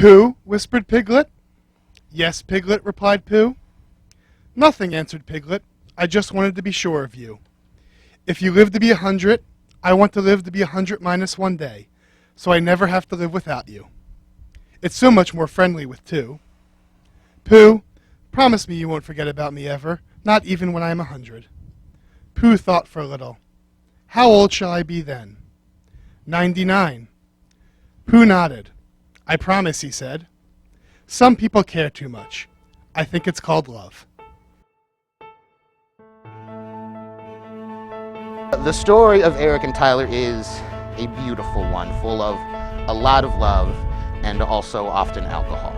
Pooh, whispered Piglet. Yes, Piglet, replied Pooh. Nothing, answered Piglet. I just wanted to be sure of you. If you live to be 100, I want to live to be 100 minus 1 day, so I never have to live without you. It's so much more friendly with two. Pooh, promise me you won't forget about me ever, not even when I'm 100. Pooh thought for a little. How old shall I be then? 99. Pooh nodded. I promise, he said. Some people care too much. I think it's called love. The story of Eric and Tyler is a beautiful one, full of a lot of love and also often alcohol.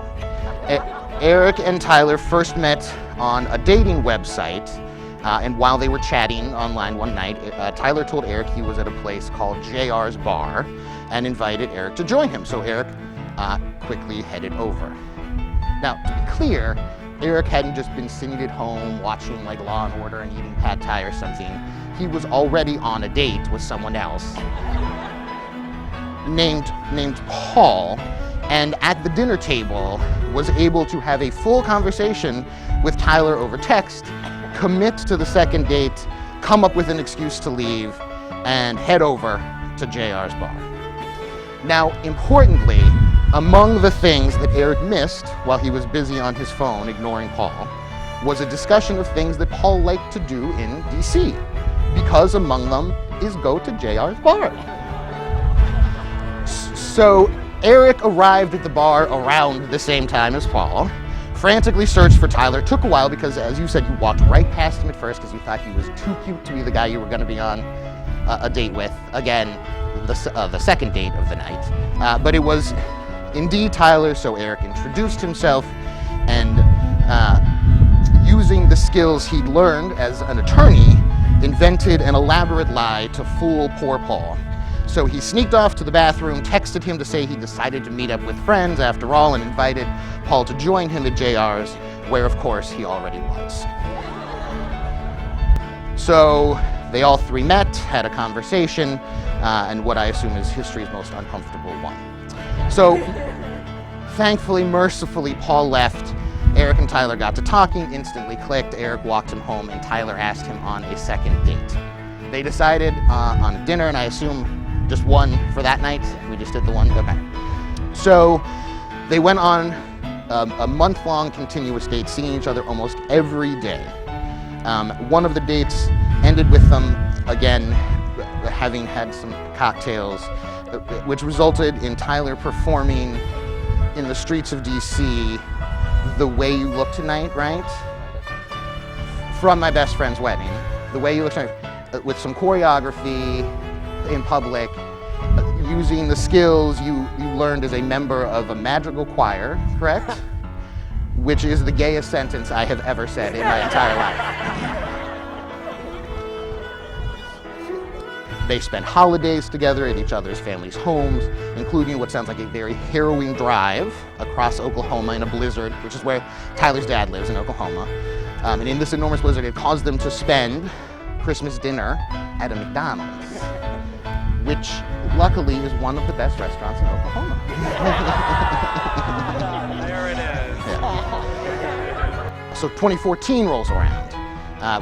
Eric and Tyler first met on a dating website, and while they were chatting online one night, Tyler told Eric he was at a place called JR's Bar and invited Eric to join him, so Eric quickly headed over. Now, to be clear, Eric hadn't just been sitting at home watching like Law and Order and eating pad thai or something. He was already on a date with someone else named Paul, and at the dinner table was able to have a full conversation with Tyler over text, commit to the second date, come up with an excuse to leave, and head over to JR's Bar. Now, importantly, among the things that Eric missed while he was busy on his phone ignoring Paul was a discussion of things that Paul liked to do in DC, because among them is go to JR's Bar. So Eric arrived at the bar around the same time as Paul, frantically searched for Tyler. Took a while because, as you said, you walked right past him at first because you thought he was too cute to be the guy you were going to be on a date with. Again, the second date of the night. But it was indeed Tyler, so Eric introduced himself and using the skills he'd learned as an attorney, invented an elaborate lie to fool poor Paul. So he sneaked off to the bathroom, texted him to say he decided to meet up with friends after all, and invited Paul to join him at JR's, where of course he already was. So they all three met, had a conversation, and what I assume is history's most uncomfortable one. So thankfully, mercifully, Paul left. Eric and Tyler got to talking, instantly clicked. Eric walked him home, and Tyler asked him on a second date. They decided on a dinner, and I assume just one for that night. We just did the one. Okay. So they went on a month-long continuous date, seeing each other almost every day. One of the dates ended with them, again, having had some cocktails, which resulted in Tyler performing in the streets of DC The Way You Look Tonight, right? From My Best Friend's Wedding. The Way You Look Tonight, with some choreography in public, using the skills you learned as a member of a madrigal choir, correct? Which is the gayest sentence I have ever said in my entire life. They spent holidays together at each other's families' homes, including what sounds like a very harrowing drive across Oklahoma in a blizzard, which is where Tyler's dad lives, in Oklahoma. And in this enormous blizzard, it caused them to spend Christmas dinner at a McDonald's, which luckily is one of the best restaurants in Oklahoma. There it is. Yeah. So 2014 rolls around,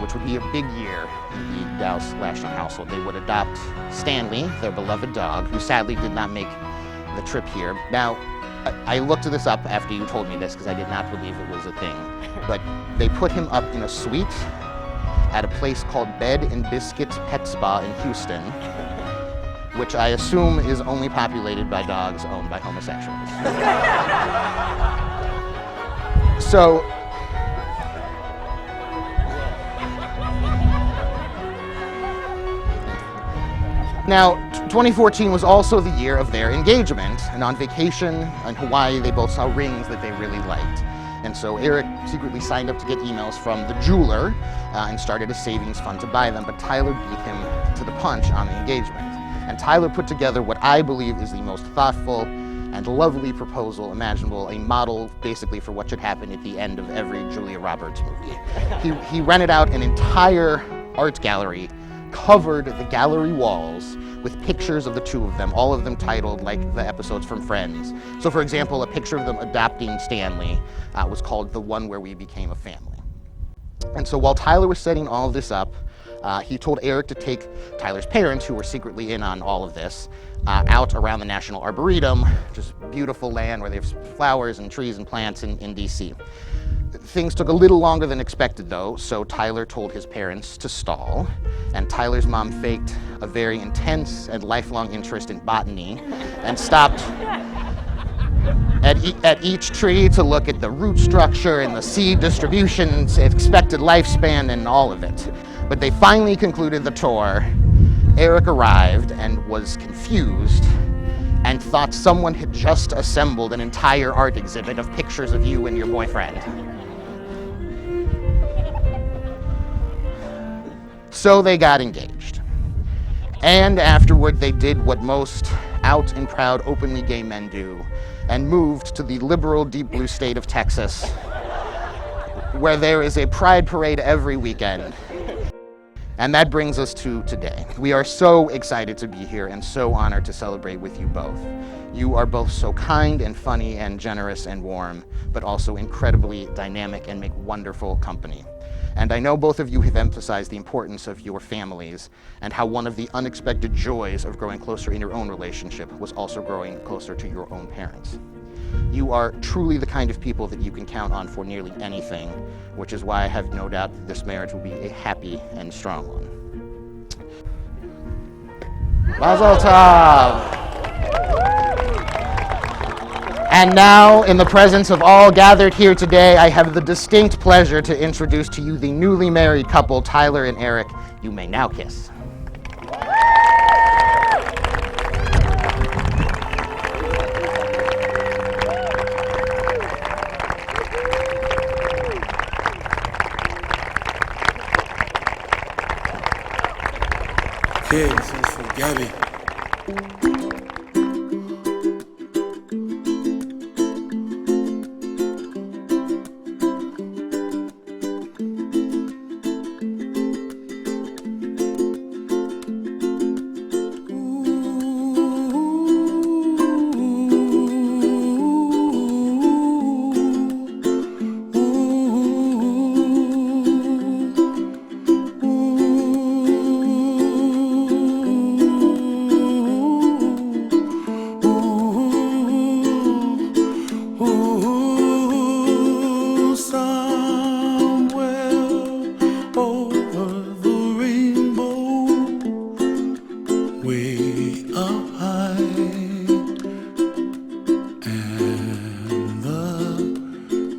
which would be a big year in the Dallas Lashner household. They would adopt Stanley, their beloved dog, who sadly did not make the trip here. Now, I looked this up after you told me this because I did not believe it was a thing, but they put him up in a suite at a place called Bed and Biscuits Pet Spa in Houston, which I assume is only populated by dogs owned by homosexuals. So, now, 2014 was also the year of their engagement, and on vacation in Hawaii, they both saw rings that they really liked. And so Eric secretly signed up to get emails from the jeweler and started a savings fund to buy them, but Tyler beat him to the punch on the engagement. And Tyler put together what I believe is the most thoughtful and lovely proposal imaginable, a model basically for what should happen at the end of every Julia Roberts movie. He rented out an entire art gallery covered the gallery walls with pictures of the two of them, all of them titled like the episodes from Friends. So for example, a picture of them adopting Stanley was called The One Where We Became a Family. And so while Tyler was setting all of this up, he told Eric to take Tyler's parents, who were secretly in on all of this, out around the National Arboretum, which is beautiful land where they have flowers and trees and plants in DC. Things took a little longer than expected though, so Tyler told his parents to stall, and Tyler's mom faked a very intense and lifelong interest in botany and stopped at each tree to look at the root structure and the seed distribution, expected lifespan, and all of it. But they finally concluded the tour. Eric arrived and was confused and thought someone had just assembled an entire art exhibit of pictures of you and your boyfriend. So they got engaged. And afterward, they did what most out and proud, openly gay men do, and moved to the liberal, deep blue state of Texas, where there is a pride parade every weekend. And that brings us to today. We are so excited to be here and so honored to celebrate with you both. You are both so kind and funny and generous and warm, but also incredibly dynamic and make wonderful company. And I know both of you have emphasized the importance of your families and how one of the unexpected joys of growing closer in your own relationship was also growing closer to your own parents. You are truly the kind of people that you can count on for nearly anything, which is why I have no doubt that this marriage will be a happy and strong one. Mazel tov! And now, in the presence of all gathered here today, I have the distinct pleasure to introduce to you the newly married couple, Tyler and Eric. You may now kiss. Okay, this is for Gabby.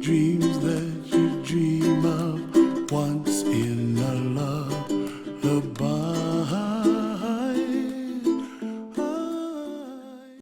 Dreams that you dream of once in a love